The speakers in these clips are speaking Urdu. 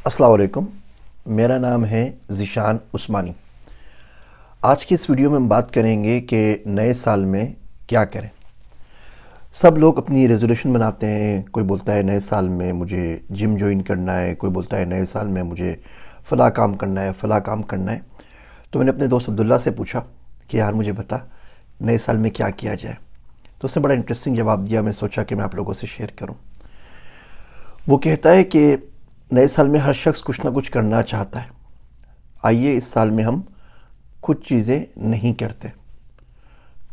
السلام علیکم، میرا نام ہے ذیشان عثمانی۔ آج کی اس ویڈیو میں ہم بات کریں گے کہ نئے سال میں کیا کریں۔ سب لوگ اپنی ریزولوشن بناتے ہیں، کوئی بولتا ہے نئے سال میں مجھے جم جوائن کرنا ہے، کوئی بولتا ہے نئے سال میں مجھے فلاں کام کرنا ہے فلاں کام کرنا ہے۔ تو میں نے اپنے دوست عبداللہ سے پوچھا کہ یار مجھے بتا نئے سال میں کیا کیا جائے، تو اس نے بڑا انٹرسٹنگ جواب دیا۔ میں نے سوچا کہ میں آپ لوگوں سے شیئر کروں۔ وہ کہتا ہے کہ نئے سال میں ہر شخص کچھ نہ کچھ کرنا چاہتا ہے، آئیے اس سال میں ہم کچھ چیزیں نہیں کرتے،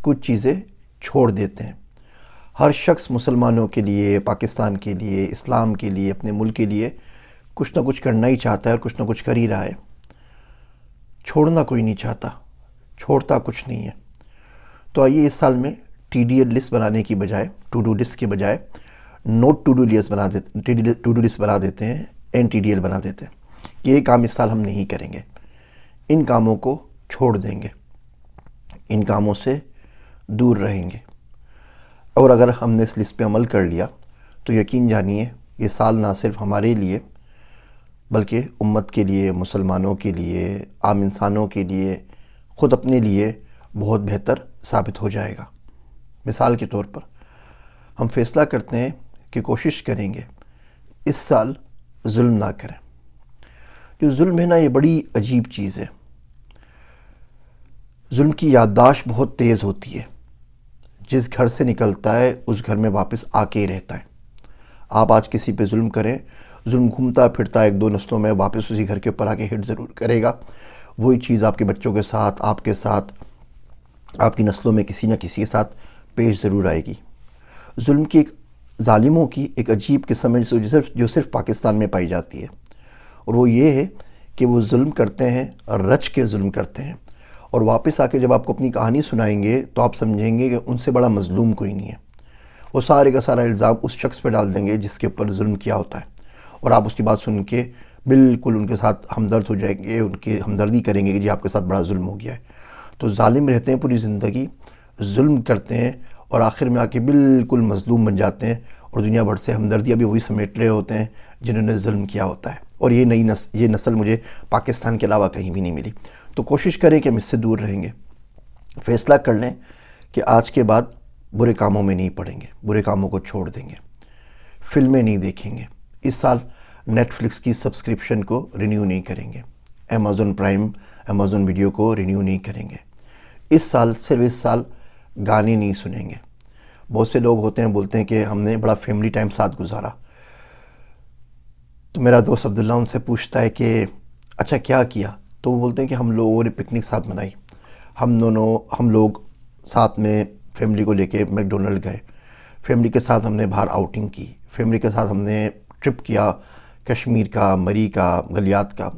کچھ چیزیں چھوڑ دیتے ہیں۔ ہر شخص مسلمانوں کے لیے، پاکستان کے لیے، اسلام کے لیے، اپنے ملک کے لیے کچھ نہ کچھ کرنا ہی چاہتا ہے اور کچھ نہ کچھ کر ہی رہا ہے۔ چھوڑنا کوئی نہیں چاہتا، چھوڑتا کچھ نہیں ہے۔ تو آئیے اس سال میں ٹی ڈی ایل لسٹ بنانے کی بجائے، ٹو ڈو لسٹ کے بجائے نوٹ ٹو ڈو لسٹ بنا دیتے ہیں، این ٹی ڈی ایل بنا دیتے ہیں کہ یہ کام اس سال ہم نہیں کریں گے، ان کاموں کو چھوڑ دیں گے، ان کاموں سے دور رہیں گے۔ اور اگر ہم نے اس لسٹ پہ عمل کر لیا تو یقین جانیے یہ سال نہ صرف ہمارے لیے بلکہ امت کے لیے، مسلمانوں کے لیے، عام انسانوں کے لیے، خود اپنے لیے بہت بہتر ثابت ہو جائے گا۔ مثال کے طور پر ہم فیصلہ کرتے ہیں کہ کوشش کریں گے اس سال ظلم نہ کریں۔ جو ظلم ہے نا، یہ بڑی عجیب چیز ہے۔ ظلم کی یادداشت بہت تیز ہوتی ہے۔ جس گھر سے نکلتا ہے اس گھر میں واپس آ کے ہی رہتا ہے۔ آپ آج کسی پہ ظلم کریں، ظلم گھومتا پھرتا ایک دو نسلوں میں واپس اسی گھر کے اوپر آ کے ہٹ ضرور کرے گا۔ وہی چیز آپ کے بچوں کے ساتھ، آپ کے ساتھ، آپ کی نسلوں میں کسی نہ کسی کے ساتھ پیش ضرور آئے گی۔ ظلم کی ظالموں کی ایک عجیب قسم ہے جو صرف پاکستان میں پائی جاتی ہے، اور وہ یہ ہے کہ وہ ظلم کرتے ہیں، رچ کے ظلم کرتے ہیں، اور واپس آ کے جب آپ کو اپنی کہانی سنائیں گے تو آپ سمجھیں گے کہ ان سے بڑا مظلوم کوئی نہیں ہے۔ وہ سارے کا سارا الزام اس شخص پہ ڈال دیں گے جس کے اوپر ظلم کیا ہوتا ہے، اور آپ اس کی بات سن کے بالکل ان کے ساتھ ہمدرد ہو جائیں گے، ان کی ہمدردی کریں گے کہ جی آپ کے ساتھ بڑا ظلم ہو گیا ہے۔ تو ظالم رہتے ہیں پوری زندگی، ظلم کرتے ہیں، اور آخر میں آ کے بالکل مظلوم بن جاتے ہیں، اور دنیا بھر سے ہمدردیاں بھی وہی سمیٹ رہے ہوتے ہیں جنہوں نے ظلم کیا ہوتا ہے۔ اور یہ نسل مجھے پاکستان کے علاوہ کہیں بھی نہیں ملی۔ تو کوشش کریں کہ ہم اس سے دور رہیں گے۔ فیصلہ کر لیں کہ آج کے بعد برے کاموں میں نہیں پڑیں گے، برے کاموں کو چھوڑ دیں گے، فلمیں نہیں دیکھیں گے۔ اس سال نیٹ فلکس کی سبسکرپشن کو رینیو نہیں کریں گے، امازون پرائم، امازون ویڈیو کو رینیو نہیں کریں گے۔ اس سال، صرف اس سال گانے نہیں سنیں گے۔ بہت سے لوگ ہوتے ہیں بولتے ہیں کہ ہم نے بڑا فیملی ٹائم ساتھ گزارا، تو میرا دوست عبداللہ ان سے پوچھتا ہے کہ اچھا کیا کیا؟ تو وہ بولتے ہیں کہ ہم لوگوں نے پکنک ساتھ منائی، ہم لوگ ساتھ میں فیملی کو لے کے میک ڈونلڈ گئے، فیملی کے ساتھ ہم نے باہر آؤٹنگ کی، فیملی کے ساتھ ہم نے ٹرپ کیا کشمیر کا، مری کا، گلیات کا،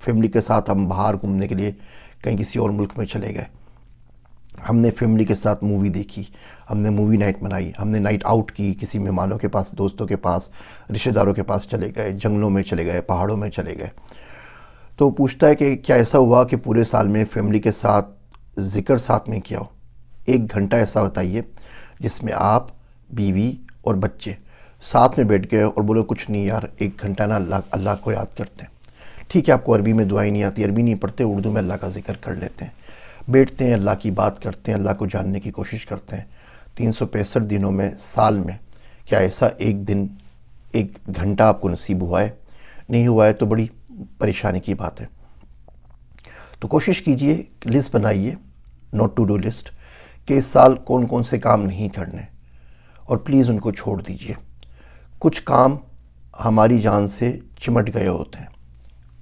فیملی کے ساتھ ہم باہر گھومنے کے لیے کہیں کسی اور ملک میں چلے گئے، ہم نے فیملی کے ساتھ مووی دیکھی، ہم نے مووی نائٹ منائی، ہم نے نائٹ آؤٹ کی، کسی مہمانوں کے پاس، دوستوں کے پاس، رشتہ داروں کے پاس چلے گئے، جنگلوں میں چلے گئے، پہاڑوں میں چلے گئے۔ تو وہ پوچھتا ہے کہ کیا ایسا ہوا کہ پورے سال میں فیملی کے ساتھ ذکر ساتھ میں کیا ہو؟ 1 گھنٹہ ایسا بتائیے جس میں آپ، بیوی اور بچے ساتھ میں بیٹھ گئے اور بولو کچھ نہیں یار 1 گھنٹہ نا اللہ کو یاد کرتے ہیں۔ ٹھیک ہے آپ کو عربی میں دعائیں نہیں آتی، عربی نہیں پڑھتے، اردو میں اللہ کا ذکر کر لیتے ہیں، بیٹھتے ہیں، اللہ کی بات کرتے ہیں، اللہ کو جاننے کی کوشش کرتے ہیں۔ 365 دنوں میں، سال میں، کیا ایسا ایک دن 1 گھنٹہ آپ کو نصیب ہوا ہے؟ نہیں ہوا ہے تو بڑی پریشانی کی بات ہے۔ تو کوشش کیجئے، لسٹ بنائیے، نوٹ ٹو ڈو لسٹ، کہ اس سال کون کون سے کام نہیں کرنے، اور پلیز ان کو چھوڑ دیجئے۔ کچھ کام ہماری جان سے چمٹ گئے ہوتے ہیں،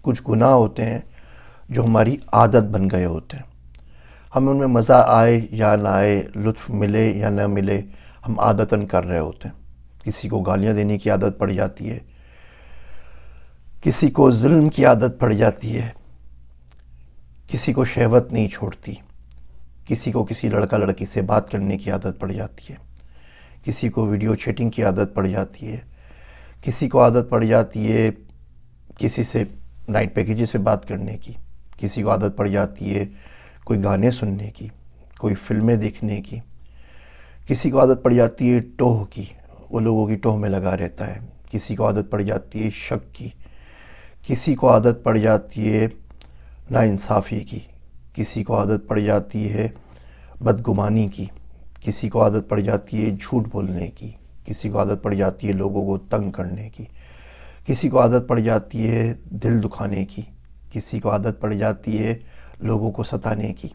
کچھ گناہ ہوتے ہیں جو ہماری عادت بن گئے ہوتے ہیں۔ ہمیں ان میں مزہ آئے یا نہ آئے، لطف ملے یا نہ ملے، ہم عادتاً کر رہے ہوتے ہیں۔ کسی کو گالیاں دینے کی عادت پڑ جاتی ہے، کسی کو ظلم کی عادت پڑ جاتی ہے، کسی کو شہوت نہیں چھوڑتی، کسی کو کسی لڑکا لڑکی سے بات کرنے کی عادت پڑ جاتی ہے، کسی کو ویڈیو چیٹنگ کی عادت پڑ جاتی ہے، کسی کو عادت پڑ جاتی ہے کسی سے نائٹ پیکیجز سے بات کرنے کی، کسی کو عادت پڑ جاتی ہے کوئی گانے سننے کی، کوئی فلمیں دیکھنے کی، کسی کو عادت پڑ جاتی ہے ٹوہ کی، وہ لوگوں کی ٹوہ میں لگا رہتا ہے، کسی کو عادت پڑ جاتی ہے شک کی، کسی کو عادت پڑ جاتی ہے ناانصافی کی، کسی کو عادت پڑ جاتی ہے بدگمانی کی، کسی کو عادت پڑ جاتی ہے جھوٹ بولنے کی، کسی کو عادت پڑ جاتی ہے لوگوں کو تنگ کرنے کی، کسی کو عادت پڑ جاتی ہے دل دکھانے کی، کسی کو عادت پڑ جاتی ہے لوگوں کو ستانے کی۔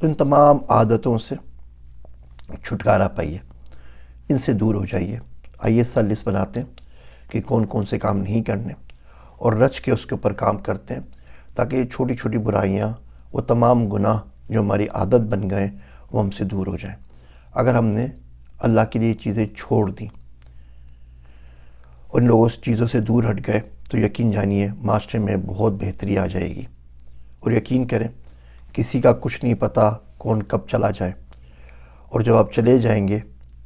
تو ان تمام عادتوں سے چھٹکارا پائیے، ان سے دور ہو جائیے۔ آئیے سا لسٹ بناتے ہیں کہ کون کون سے کام نہیں کرنے، اور رچ کے اس کے اوپر کام کرتے ہیں، تاکہ یہ چھوٹی چھوٹی برائیاں، وہ تمام گناہ جو ہماری عادت بن گئے، وہ ہم سے دور ہو جائیں۔ اگر ہم نے اللہ کے لیے چیزیں چھوڑ دیں، ان لوگوں چیزوں سے دور ہٹ گئے، تو یقین جانیے معاشرے میں بہت بہتری آ جائے گی۔ اور یقین کریں، کسی کا کچھ نہیں پتہ کون کب چلا جائے، اور جب آپ چلے جائیں گے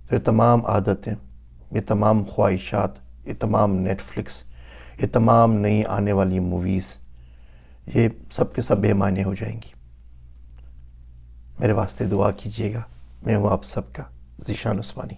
تو یہ تمام عادتیں، یہ تمام خواہشات، یہ تمام نیٹ فلکس، یہ تمام نئی آنے والی موویز، یہ سب کے سب بے معنی ہو جائیں گی۔ میرے واسطے دعا کیجیے گا۔ میں ہوں آپ سب کا ذیشان عثمانی۔